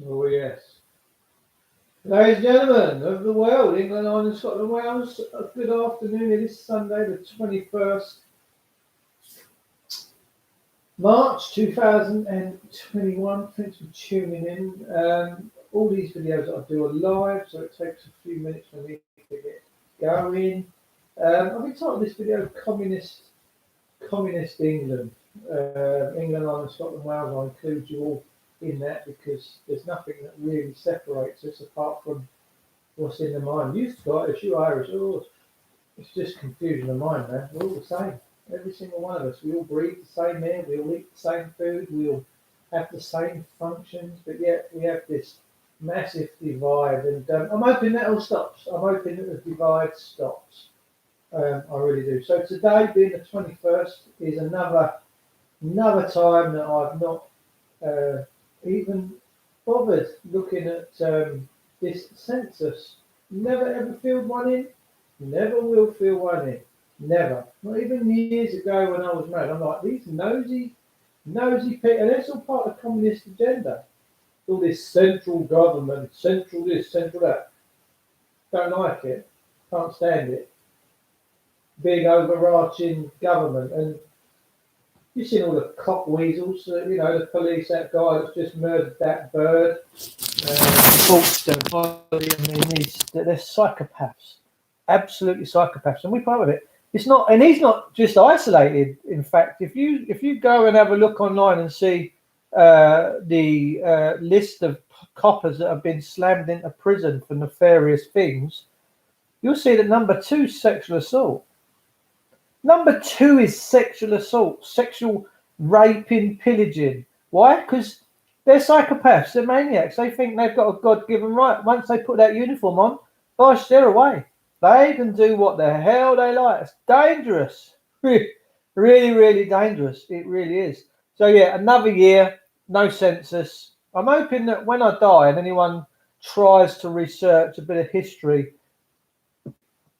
Oh, yes. Ladies and gentlemen of the world, England, Ireland, Scotland, Wales, a good afternoon. It is Sunday, the 21st March 2021. Thanks for tuning in. All these videos I do are live, so it takes a few minutes for me to get going. I've entitled this video Communist England. England, Ireland, Scotland, Wales, I include you all in that because there's nothing that really separates us apart from what's in the mind. You Scottish, you Irish, oh, it's just confusion of mind, man. We're all the same. Every single one of us. We all breathe the same air, we all eat the same food, we all have the same functions, but yet we have this massive divide. And I'm hoping that all stops. I'm hoping that the divide stops. I really do. So today, being the 21st, is another time that I've not even bothered looking at this census. Never ever filled one in. Never will fill one in. Never. Not even years ago when I was married. I'm like, these nosy people. And that's all part of the communist agenda. All this central government, central this, central that. Don't like it. Can't stand it. Big overarching government. And you've seen all the cock weasels, the police, that guy that's just murdered that bird. Forced body. I mean, they're psychopaths. Absolutely psychopaths. And we part of it. It's not, and he's not just isolated. In fact, if you go and have a look online and see the list of coppers that have been slammed into prison for nefarious things, you'll see that number 2 is sexual assault. Number 2 is sexual assault, sexual raping, pillaging. Why? Because they're psychopaths, they're maniacs. They think they've got a God-given right. Once they put that uniform on, gosh, they're away. They can do what the hell they like. It's dangerous. Really, really dangerous. It really is. So yeah, another year, no census. I'm hoping that when I die and anyone tries to research a bit of history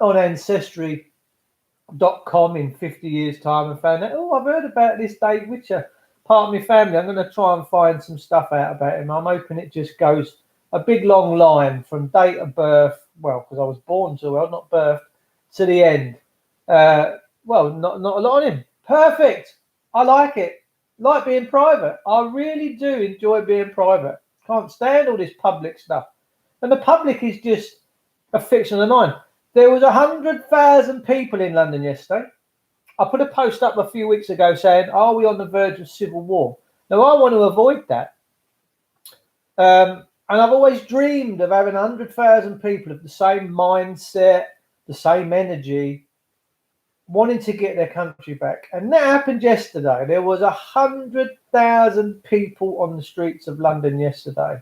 on Ancestry.com in 50 years' time and found out, oh, I've heard about this Dave Witcher, part of my family. I'm going to try and find some stuff out about him. I'm hoping it just goes a big long line from date of birth, well, because I was born so well, not birth, to the end. Not a lot on him. Perfect. I like it. Like being private. I really do enjoy being private. Can't stand all this public stuff. And the public is just a fiction of the mind. There was 100,000 people in London yesterday. I put a post up a few weeks ago saying, are we on the verge of civil war? Now, I want to avoid that. And I've always dreamed of having 100,000 people of the same mindset, the same energy, wanting to get their country back. And that happened yesterday. There was 100,000 people on the streets of London yesterday.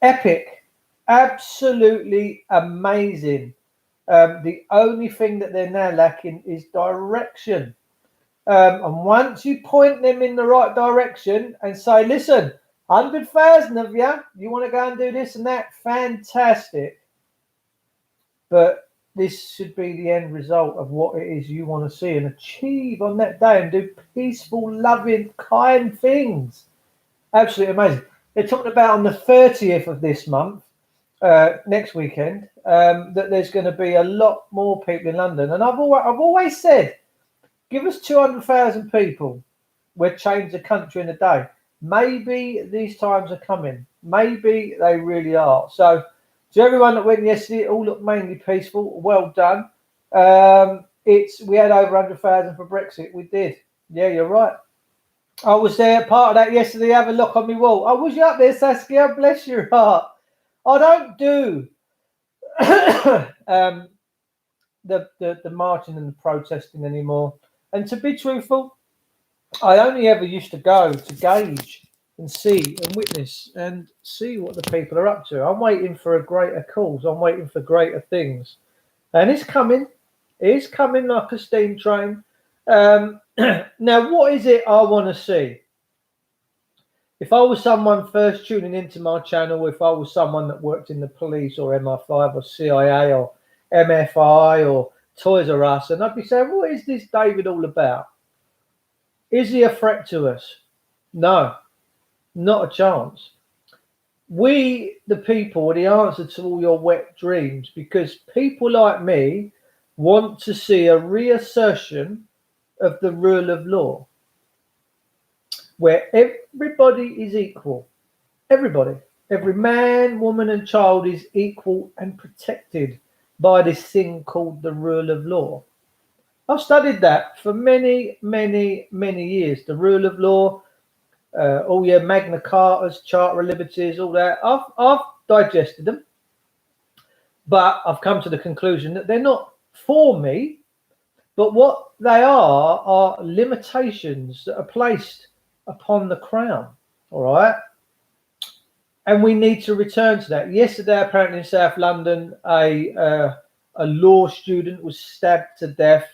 Epic. Absolutely amazing. The only thing that they're now lacking is direction. And once you point them in the right direction and say, listen, 100,000 of you want to go and do this and that, fantastic. But this should be the end result of what it is you want to see and achieve on that day and do peaceful, loving, kind things. Absolutely amazing. They're talking about on the 30th of this month, next weekend, that there's going to be a lot more people in London. And I've always said, give us 200,000 people, we'll change the country in a day. Maybe these times are coming. Maybe they really are. So to everyone that went yesterday, it all looked mainly peaceful. Well done. We had over 100,000 for Brexit. We did. Yeah, you're right. I was there, part of that yesterday. Have a look on my wall. Oh, was you up there, Saskia? Bless your heart. I don't do the marching and the protesting anymore. And to be truthful, I only ever used to go to gauge and see and witness and see what the people are up to. I'm waiting for a greater cause. I'm waiting for greater things. And it's coming. It's coming like a steam train. Now, what is it I want to see? If I was someone first tuning into my channel, if I was someone that worked in the police or MI5 or CIA or MFI or Toys R Us, and I'd be saying, what is this David all about? Is he a threat to us? No, not a chance. We, the people, are the answer to all your wet dreams, because people like me want to see a reassertion of the rule of law, where everybody is equal. Everybody, every man, woman, and child is equal and protected by this thing called the rule of law. I've studied that for many, many, many years. The rule of law, all your Magna Cartas, Charter of Liberties, all that. I've digested them, but I've come to the conclusion that they're not for me. But what they are limitations that are placed upon the crown. All right. And we need to return to that. Yesterday, apparently in South London, a law student was stabbed to death,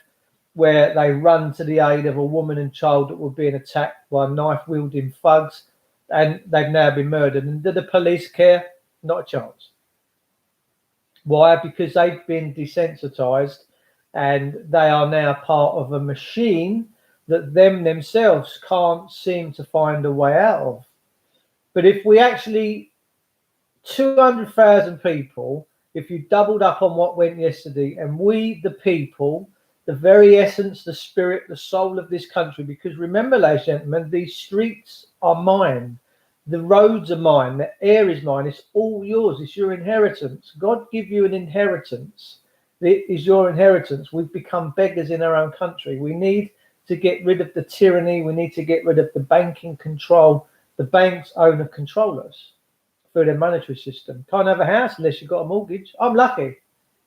where they run to the aid of a woman and child that were being attacked by knife-wielding thugs, and they've now been murdered. And do the police care? Not a chance. Why? Because they've been desensitized, and they are now part of a machine that themselves can't seem to find a way out of. But if we actually, 200,000 people, if you doubled up on what went yesterday, and we, the people, the very essence, the spirit, the soul of this country, because remember, ladies and gentlemen, these streets are mine, the roads are mine, the air is mine, it's all yours, it's your inheritance. God give you an inheritance. It is your inheritance. We've become beggars in our own country. We need to get rid of the tyranny. We need to get rid of the banking control. The banks own and control us through their monetary system. Can't have a house unless you've got a mortgage. I'm lucky.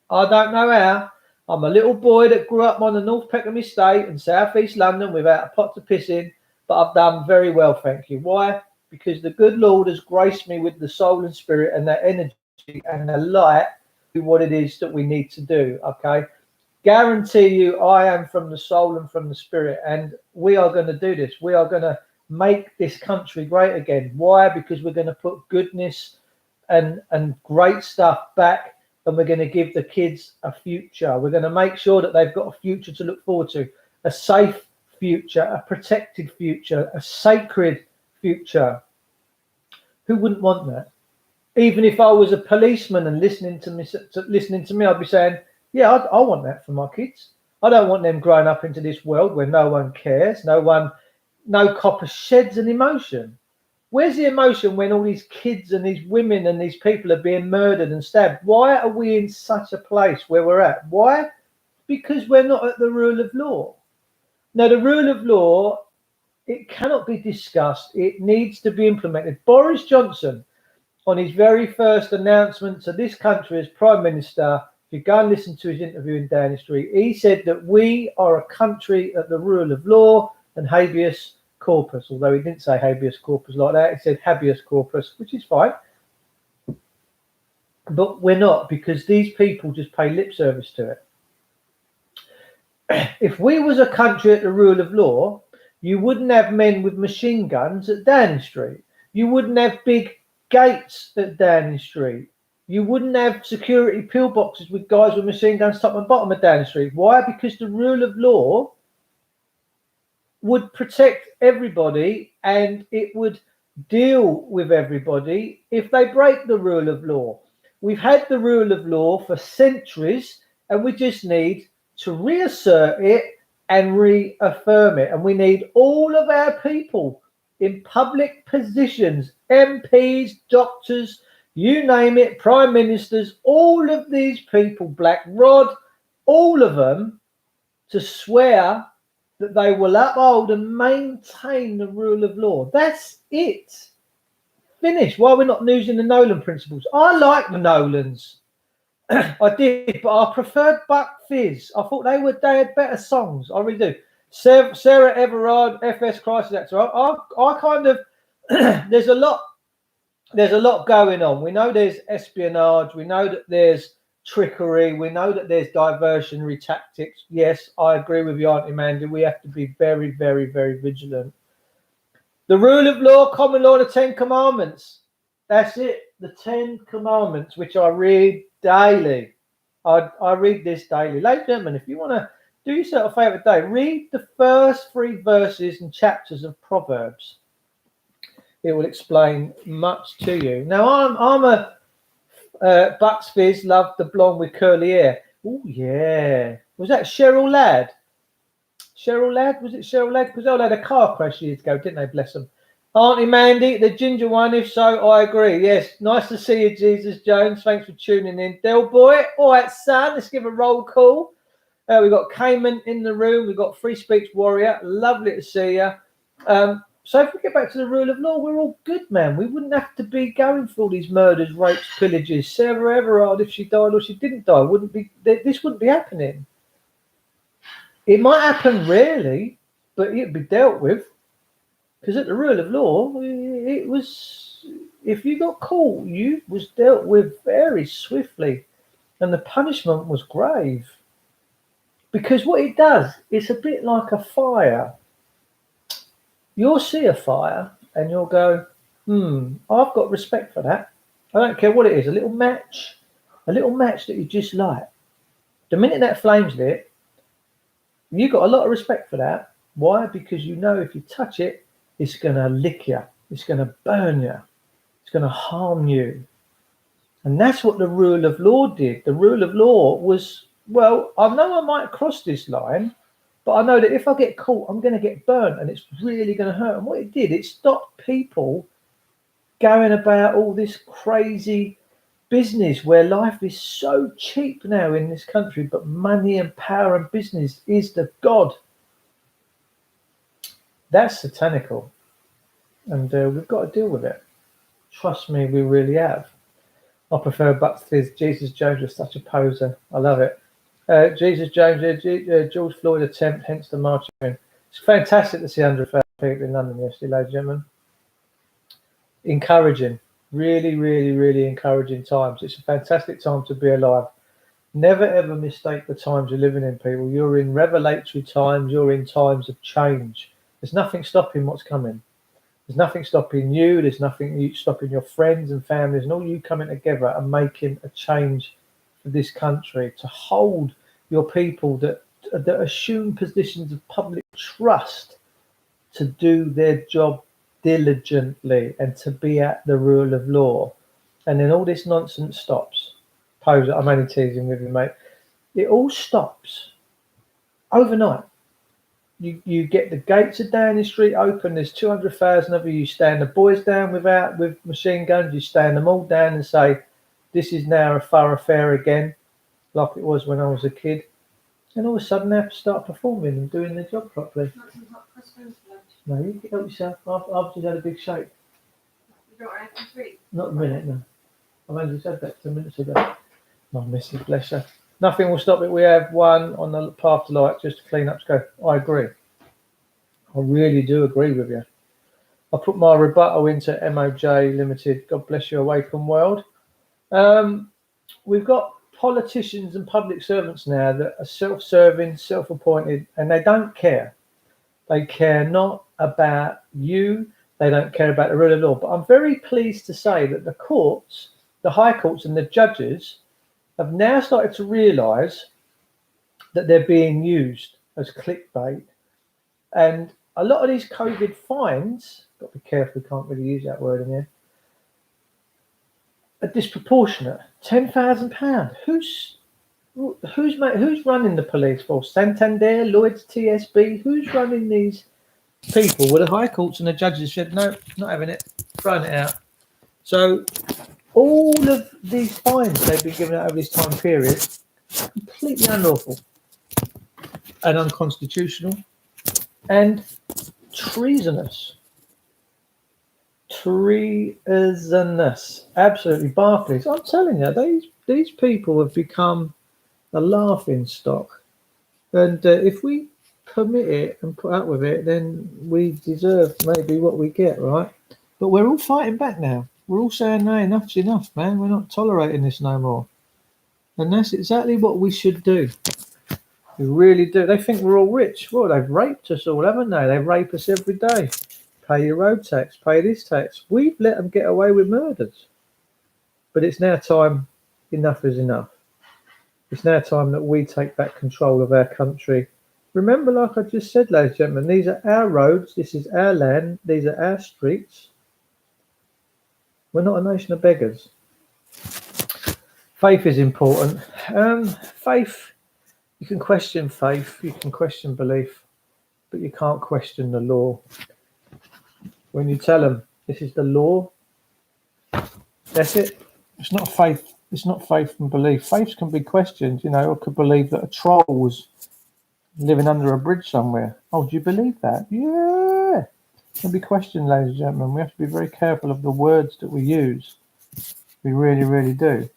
I don't know how. I'm a little boy that grew up on the North Peckham estate in South East London without a pot to piss in, but I've done very well, thank you. Why? Because the good Lord has graced me with the soul and spirit and that energy and the light to do what it is that we need to do, okay? Guarantee you I am from the soul and from the spirit, and we are going to do this. We are going to make this country great again. Why? Because we're going to put goodness and great stuff back, and we're going to give the kids a future. We're going to make sure that they've got a future to look forward to, a safe future, a protected future, a sacred future. Who wouldn't want that? Even if I was a policeman and listening to me, I'd be saying, yeah, I want that for my kids. I don't want them growing up into this world where no one cares, no copper sheds an emotion. Where's the emotion when all these kids and these women and these people are being murdered and stabbed? Why are we in such a place where we're at? Why? Because we're not at the rule of law. Now, the rule of law, it cannot be discussed. It needs to be implemented. Boris Johnson, on his very first announcement to this country as Prime Minister, if you go and listen to his interview in Downing Street, he said that we are a country at the rule of law and habeas corpus, although he didn't say habeas corpus like that. He said habeas corpus, which is fine. But we're not, because these people just pay lip service to it. If we was a country at the rule of law, you wouldn't have men with machine guns at Downing Street. You wouldn't have big gates at Downing Street. You wouldn't have security pillboxes with guys with machine guns top and bottom of Downing Street. Why? Because the rule of law would protect everybody, and it would deal with everybody if they break the rule of law. We've had the rule of law for centuries, and we just need to reassert it and reaffirm it. And we need all of our people in public positions, MPs, doctors, you name it, prime ministers, all of these people, Black Rod, all of them, to swear that they will uphold and maintain the rule of law. That's it. Finish. Why we're not using the Nolan principles? I like the Nolans. I did, but I preferred Buck Fizz. I thought they had better songs. I really do. Sarah Everard, FS Crisis Actor. I kind of there's a lot going on. We know there's espionage. We know that there's trickery. We know that there's diversionary tactics. Yes, I agree with you, Auntie Mandy. We have to be very, very, very vigilant. The rule of law, common law, the 10 Commandments. That's it. The 10 Commandments, which I read daily. I read this daily. Ladies and gentlemen, if you want to do yourself a favour today, read the first 3 verses and chapters of Proverbs. it will explain much to you. Now, I'm a Bucks Fizz, love the blonde with curly hair. Oh yeah, was that Cheryl Ladd? Cheryl Ladd, was it Cheryl Ladd? Because they all had a car crash years ago, didn't they? Bless them. Auntie Mandy, the ginger one. If so, I agree. Yes, nice to see you, Jesus Jones. Thanks for tuning in, Del Boy. All right, son. Let's give a roll call. We've got Cayman in the room. We've got Free Speech Warrior. Lovely to see you. So if we get back to the rule of law, we're all good, man. We wouldn't have to be going for all these murders, rapes, pillages. Sarah Everard, if she died or she didn't die, this wouldn't be happening. It might happen rarely, but it'd be dealt with. Because at the rule of law, it was, if you got caught, you was dealt with very swiftly, and the punishment was grave. Because what it does, it's a bit like a fire. You'll see a fire and you'll go, I've got respect for that. I don't care what it is, a little match that you just light. The minute that flame's lit, you've got a lot of respect for that. Why? Because you know if you touch it, it's going to lick you. It's going to burn you. It's going to harm you. And that's what the rule of law did. The rule of law was, well, I know I might cross this line, but I know that if I get caught, I'm going to get burnt and it's really going to hurt. And what it did, it stopped people going about all this crazy business where life is so cheap now in this country, but money and power and business is the God. That's satanical. And we've got to deal with it. Trust me, we really have. I prefer Bucks Fizz. Jesus Jones was such a poser. I love it. Jesus Jones, George Floyd attempt, hence the marching. It's fantastic to see 100,000 people in London yesterday, ladies and gentlemen. Encouraging, really, really, really encouraging times. It's a fantastic time to be alive. Never ever mistake the times you're living in, people. You're in revelatory times. You're in times of change. There's nothing stopping what's coming. There's nothing stopping you. There's nothing stopping your friends and families and all you coming together and making a change for this country, to hold your people that assume positions of public trust to do their job diligently and to be at the rule of law. And then all this nonsense stops. Poser, I'm only teasing with you, mate. It all stops overnight. You get the gates of Downing Street open. There's 200,000 of you. You stand the boys down with machine guns. You stand them all down and say, this is now a thorough affair again, like it was when I was a kid. And all of a sudden they have to start performing and doing their job properly. No, you can help yourself. I've just had a big shake. You don't want anything to eat? Not a minute, no. I've only just had that 10 minutes ago. My missus, bless her. Nothing will stop it. We have one on the path to light just to clean up scope. I agree. I really do agree with you. I put my rebuttal into MOJ Limited. God bless you, Awaken World. We've got politicians and public servants now that are self-serving, self-appointed, and they don't care. They care not about you. They don't care about the rule of law. But I'm very pleased to say that the courts, the high courts and the judges have now started to realise that they're being used as clickbait. And a lot of these COVID fines, got to be careful, we can't really use that word in here, are disproportionate. £10,000. Who's running the police force? Santander, Lloyd's, TSB? Who's running these people? Well, the high courts and the judges said, no, not having it, throwing it out. So all of these fines they've been given out over this time period, completely unlawful and unconstitutional and treasonous. Treasonous. Absolutely. Barclays. I'm telling you, these people have become a laughing stock. And if we permit it and put up with it, then we deserve maybe what we get, right? But we're all fighting back now. We're all saying, no, enough's enough, man. We're not tolerating this no more. And that's exactly what we should do. We really do. They think we're all rich. Well, they've raped us all, haven't they? They rape us every day. Pay your road tax, pay this tax. We've let them get away with murders. But it's now time, enough is enough. It's now time that we take back control of our country. Remember, like I just said, ladies and gentlemen, these are our roads, this is our land, these are our streets. We're not a nation of beggars. Faith is important. Faith, you can question faith, you can question belief, but you can't question the law. When you tell them this is the law, that's it. It's not faith. It's not faith and belief. Faiths can be questioned. You know, I could believe that a troll was living under a bridge somewhere. Oh, do you believe that? Yeah. It can be questioned, ladies and gentlemen. We have to be very careful of the words that we use. We really, really do.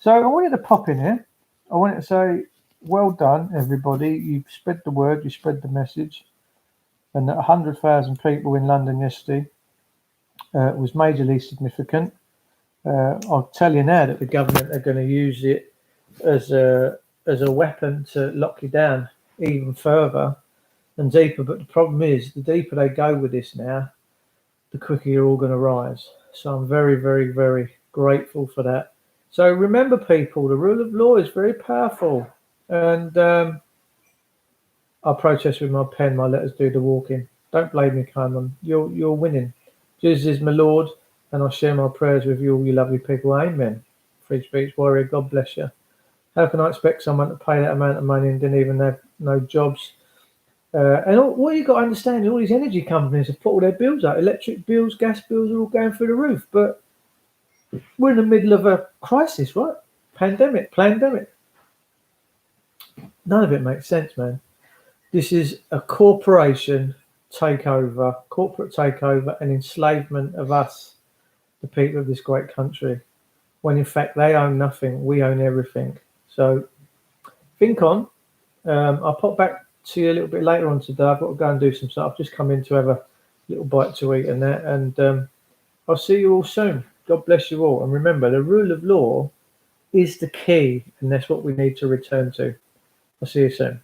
So I wanted to pop in here. I wanted to say, well done, everybody. You spread the word. You spread the message. And that 100,000 people in London yesterday was majorly significant. I'll tell you now that the government are going to use it as a weapon to lock you down even further and deeper. But the problem is, the deeper they go with this now, the quicker you're all going to rise. So I'm very, very, very grateful for that. So remember, people, the rule of law is very powerful. And I'll protest with my pen. My letters do the walking. Don't blame me, Cameron. You're winning. Jesus is my Lord, and I share my prayers with you, all you lovely people. Amen. Free speech warrior, God bless you. How can I expect someone to pay that amount of money and didn't even have no jobs? What you got to understand is all these energy companies have put all their bills out. Electric bills, gas bills are all going through the roof. But we're in the middle of a crisis, right? Pandemic. None of it makes sense, man. This is a corporation takeover, corporate takeover and enslavement of us, the people of this great country, when in fact they own nothing, we own everything. So think on. I'll pop back to you a little bit later on today. I've got to go and do some stuff. I've just come in to have a little bite to eat and that, and I'll see you all soon. God bless you all. And remember, the rule of law is the key, and that's what we need to return to. I'll see you soon.